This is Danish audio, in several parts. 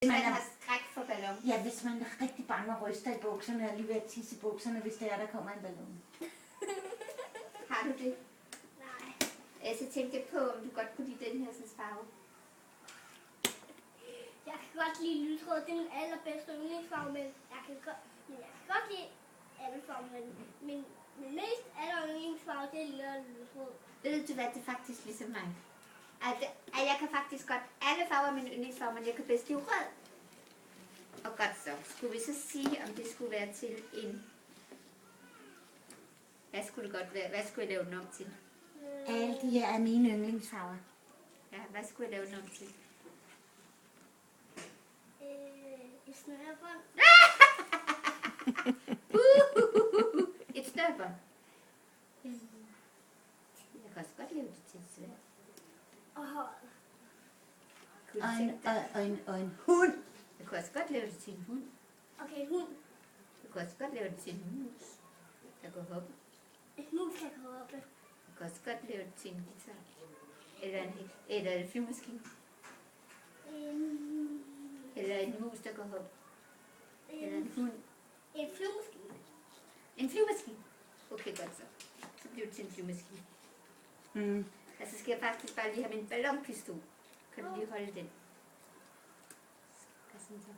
Man har skræk for ballon. Ja, hvis man er rigtig bange og ryster i bukserne, og lige ved at tisse i bukserne, hvis det er, der kommer en ballon. Har du det? Nej. Så tænkte jeg på, om du godt kunne lide den her farve. Jeg kan godt lide lyserød. Det er min allerbedste yndlingsfarve, men jeg kan godt lide alle farver. Men min mest yndlingsfarve, det er lyserød. Ved du hvad, det er faktisk ligesom mig. At jeg kan faktisk godt alle farver af min yndlingsfarve, men jeg kan bedst lide rød. Og godt så. Skulle vi så sige, om det skulle være til en... Hvad skulle det godt være? Hvad skulle jeg lave den om til? Alle de her er mine yndlingsfarver. Ja, hvad skulle jeg lave den om til? Et snørebånd. Et snørbånd. Jeg kan også godt lave det til et sværd. Og håret. Og en hund. Jeg kan også godt lave det til en hund. Okay, en hund. Jeg kan også godt lave det til en mus, der går hoppe. En mus, der går hoppe. Jeg kan også godt lave det til en guitar. Eller en flyvemaskine. Eller en mus, der går hoppe. Eller en hund. En flyvemaskine. En flyvemaskine. Okay, godt så. Så bliver det til en flyvemaskine. Mm. Altså skal jeg faktisk bare lige have min ballonpistol. Kan du lige holde den? Sådan så.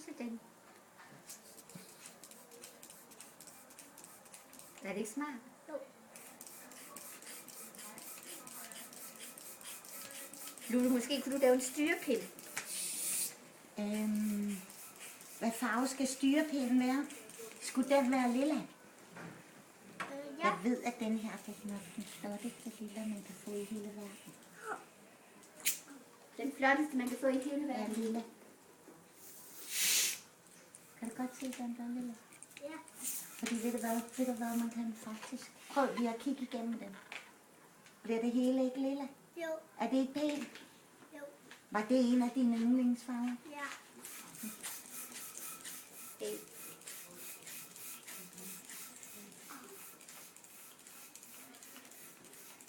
Sådan. Er det ikke smart? Jo. Lulu, måske kunne du lave en styrepind. Hvad farve skal styrepinden være? Skulle den være lilla? Ja. Jeg ved, at den her er nok den flotteste lilla, man kan få i hele verden. Den flotteste, man kan få i hele Ja, verden. lilla. Kan du godt se, at den er lilla? Ja. Fordi ved du hvad, man kan faktisk... Prøv lige at kigge igennem den. Bliver det hele ikke lilla? Jo. Er det ikke pænt? Jo. Var det en af dine yndlingsfarver? Ja. Hey.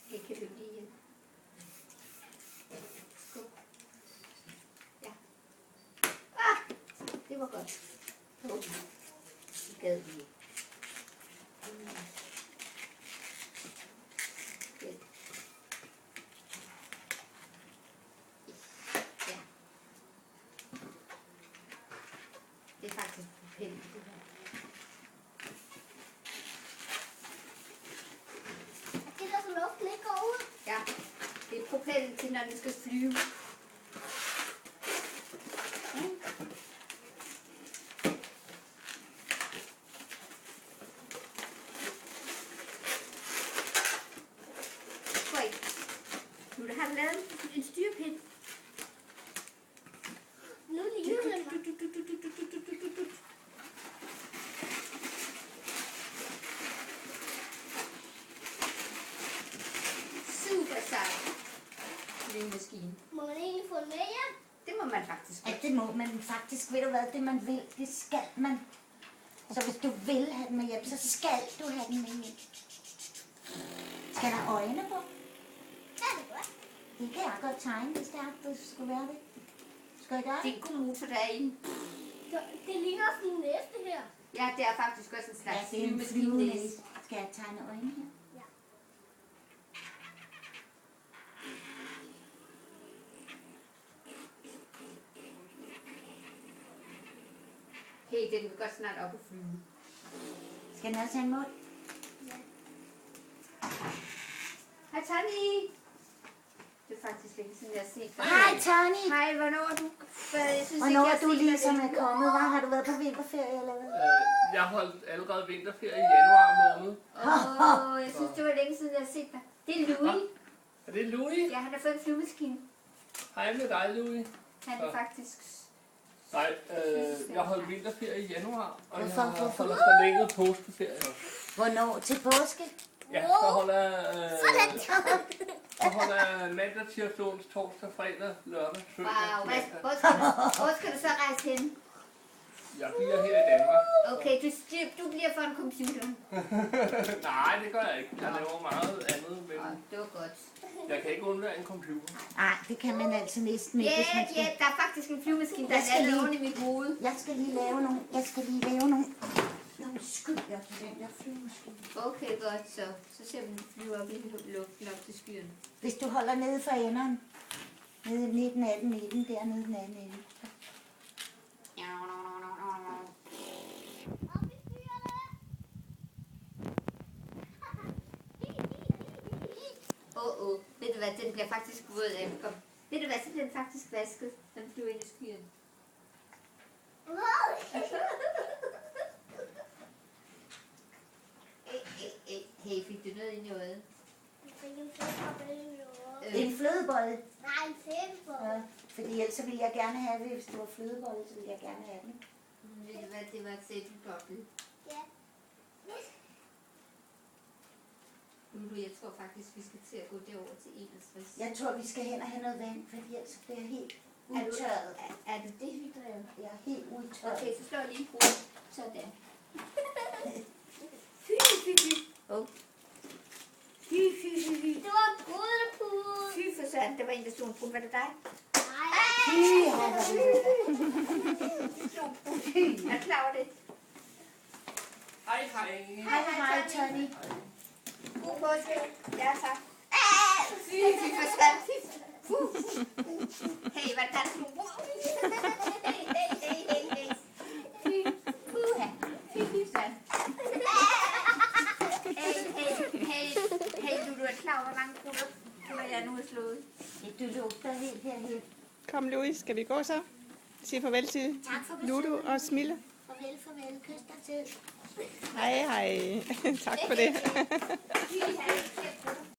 Hey, kan du lige hjælpe? Skub. Ja. Ah! Det var godt. Okay. Det gad vi ikke. Ja. Det er faktisk pænt, det her. Det er der, så luften ikke går ud. Ja, det er propellen til, når den skal flyve. Nu har du lavet en styrepind. Nu ligner den mig. Super sejt. Flyvemaskine. Må man egentlig få den med hjem? Det må man faktisk Ja, godt. det må man faktisk. Ved du hvad, det man vil, det skal man. Så hvis du vil have den med hjem, så skal du have den med hjem. Skal der øjne på? Ja, det er godt. Det kan jeg godt tegne, hvis det er, det skulle være det. Skal jeg gøre Det det? er en god motor, der er inde. Det ligner sådan en næste her. Ja, det er faktisk også en slags Ja, det er en flyvemaskine. flyvenæse. Skal jeg tegne øjne her? Ja. Hey, den vil godt snart op og flyve. Skal den også have en mund? Hej, Tony. Det er faktisk længe siden, jeg har set dig. Hej, Tony! Hej, hvornår er du? Jeg synes Hvornår ikke, er du jeg har set dig ligesom længe. er kommet? Hvad har du været på vinterferie eller hvad? Jeg holdt allerede vinterferie i januar måned. Jeg synes, det var længe siden, jeg har set dig. Det er Louis. Er det Louis? Ja, han har fået en flyvemaskine. Hej med dig, Louis. Han er faktisk... Nej, jeg holdt vinterferie i januar, og jeg Hvorfor? holder forlænget påskeferie også. Hvornår? Til påske? Ja, så holder jeg mandag, tirsdag, onsdag, torsdag, fredag, lørdag, søndag. Wow, mandag. hvor skal du så rejse hen? Jeg bliver her i Danmark. Okay, du bliver for en computer. Nej, det gør jeg ikke. Jeg laver meget andet, men Det var godt. jeg kan ikke undvære en computer. Nej, det kan man altså næsten ikke, hvis man skal. Der er faktisk en flyvemaskine, der Jeg skal er lavet lige- oven i mit hoved. Jeg skal lige lave nogle skyer til den der flyvemaskine. Okay, godt, så ser vi flyve op i luften op til skyerne. Hvis du holder nede for enderen, nede i den anden ende, dernede i den anden ende. Op i skyerne. Ved du hvad, den bliver faktisk våd af. Kom. Ved du hvad, så bliver den faktisk vasket, når den flyver ind i skyerne. Hey, fik du noget ind i øjet? Jeg fik en fedtbolle i øret. En flødebolle. Nej, en fedtbolle. Ja, fordi ellers så ville jeg gerne have det, hvis det var flødebolle, så ville jeg gerne have den. Ved du hvad, det var et sæbelboble. Ja. Lulu, jeg tror faktisk, vi skal til at gå derover til 61. Jeg tror, vi skal hen og have noget vand, fordi ellers så bliver jeg helt Er du, udtørret. er du dehydreret? Jeg er helt udtørret. Okay, så slår jeg lige en brud. Sådan. Oh. Det var en brudepude. Fy for satan, det var en, der stod en brud. Var det dig? Nej. Er du klar over det? Hej, hej. Hej, Tony. God påske. Ja, tak. Fy for satan. Hey, hvad er det, du? Hey. Fy for satan. Hey, du er klar over, hvor mange krutter du har jeg nu har slået? Du lugter helt herhen. Kom, Louis, skal vi gå så? Sige farvel til Tak for Ludo besøget. og Smille. Farvel. Kys dig til. Hej, hej. Tak for det. Fy,